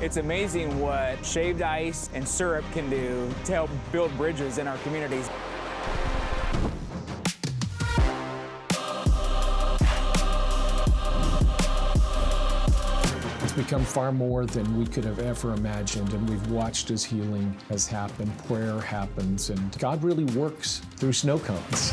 It's amazing what shaved ice and syrup can do to help build bridges in our communities. It's become far more than we could have ever imagined, and we've watched as healing has happened, prayer happens, and God really works through snow cones.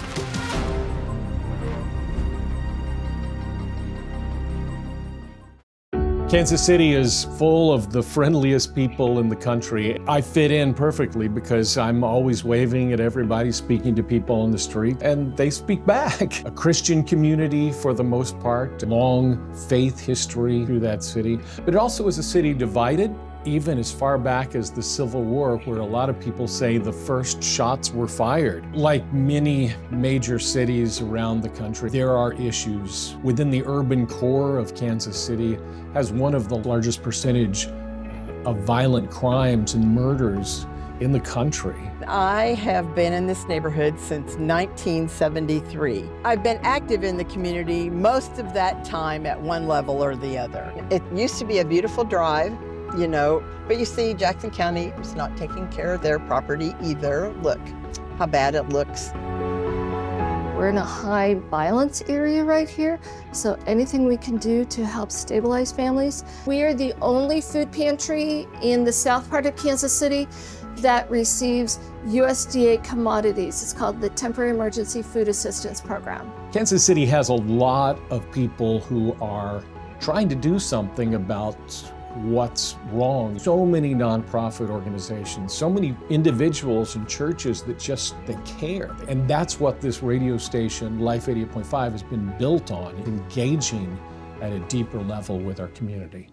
Kansas City is full of the friendliest people in the country. I fit in perfectly because I'm always waving at everybody, speaking to people on the street, and they speak back. A Christian community for the most part, long faith history through that city. But it also is a city divided, even as far back as the Civil War, where a lot of people say the first shots were fired. Like many major cities around the country, there are issues. Within the urban core of Kansas City has one of the largest percentage of violent crimes and murders in the country. I have been in this neighborhood since 1973. I've been active in the community most of that time at one level or the other. It used to be a beautiful drive, you know, but you see Jackson County is not taking care of their property either. Look how bad it looks. We're in a high violence area right here, so anything we can do to help stabilize families. We are the only food pantry in the south part of Kansas City that receives USDA commodities. It's called the Temporary Emergency Food Assistance Program. Kansas City has a lot of people who are trying to do something about what's wrong. So many nonprofit organizations, so many individuals and churches that they care. And that's what this radio station, Life 88.5, has been built on, engaging at a deeper level with our community.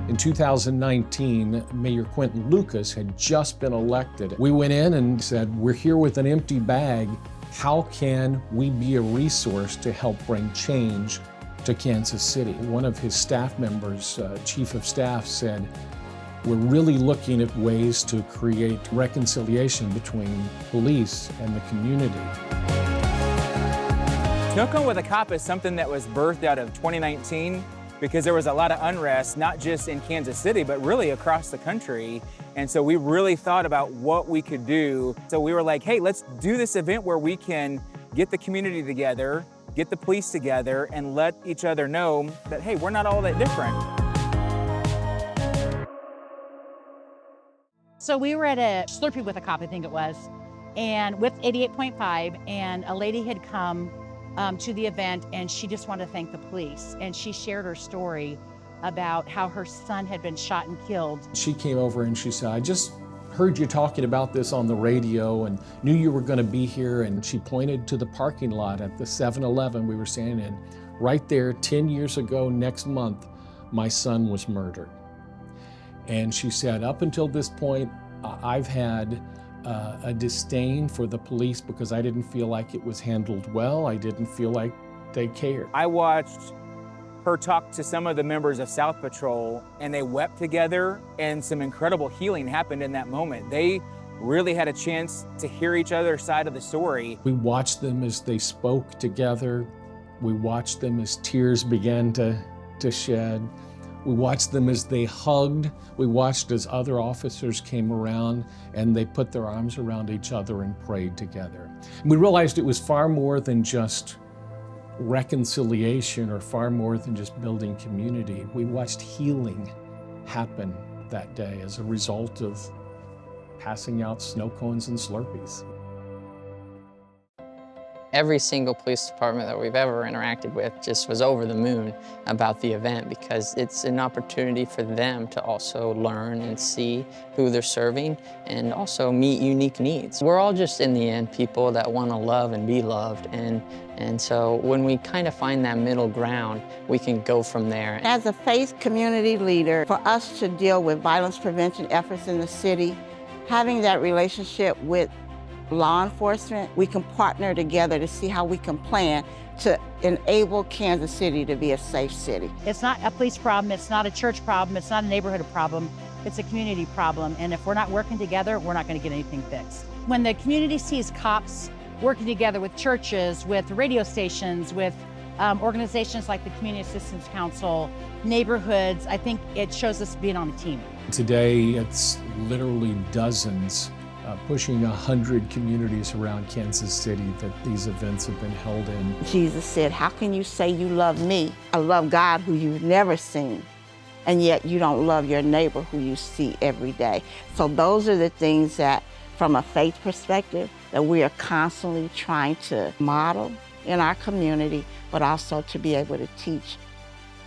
In 2019, Mayor Quentin Lucas had just been elected. We went in and said, we're here with an empty bag. How can we be a resource to help bring change to Kansas City? One of his staff members, chief of staff, said, we're really looking at ways to create reconciliation between police and the community. Snow Cone with a Cop is something that was birthed out of 2019 because there was a lot of unrest, not just in Kansas City, but really across the country. And so we really thought about what we could do. So we were like, hey, let's do this event where we can get the community together, get the police together, and let each other know that, hey, we're not all that different. So we were at a Slurpee with a Cop, I think it was, and with 88.5, and a lady had come to the event, and she just wanted to thank the police. And she shared her story about how her son had been shot and killed. She came over and she said, I just heard you talking about this on the radio and knew you were going to be here. And she pointed to the parking lot at the 7-Eleven we were standing in. Right there, 10 years ago next month, my son was murdered. And she said, up until this point, I've had a disdain for the police because I didn't feel like it was handled well. I didn't feel like they cared. I watched her talk to some of the members of South Patrol, and they wept together, and some incredible healing happened in that moment. They really had a chance to hear each other's side of the story. We watched them as they spoke together. We watched them as tears began to shed. We watched them as they hugged. We watched as other officers came around and they put their arms around each other and prayed together. And we realized it was far more than just reconciliation or far more than just building community. We watched healing happen that day as a result of passing out snow cones and Slurpees. Every single police department that we've ever interacted with just was over the moon about the event because it's an opportunity for them to also learn and see who they're serving and also meet unique needs. We're all just, in the end, people that want to love and be loved. And so when we kind of find that middle ground, we can go from there. As a faith community leader, for us to deal with violence prevention efforts in the city, having that relationship with law enforcement, we can partner together to see how we can plan to enable Kansas City to be a safe city. It's not a police problem, it's not a church problem, it's not a neighborhood problem, it's a community problem. And if we're not working together, we're not going to get anything fixed. When the community sees cops working together with churches, with radio stations, with organizations like the Community Assistance Council, neighborhoods. I think it shows us being on a team. Today, it's literally dozens, pushing 100 communities around Kansas City that these events have been held in. Jesus said, how can you say you love me? I love God who you've never seen, and yet you don't love your neighbor who you see every day. So those are the things that, from a faith perspective, that we are constantly trying to model in our community, but also to be able to teach.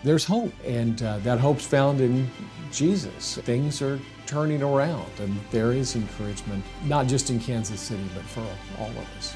There's hope, and that hope's found in Jesus. Things are turning around, and there is encouragement, not just in Kansas City, but for all of us.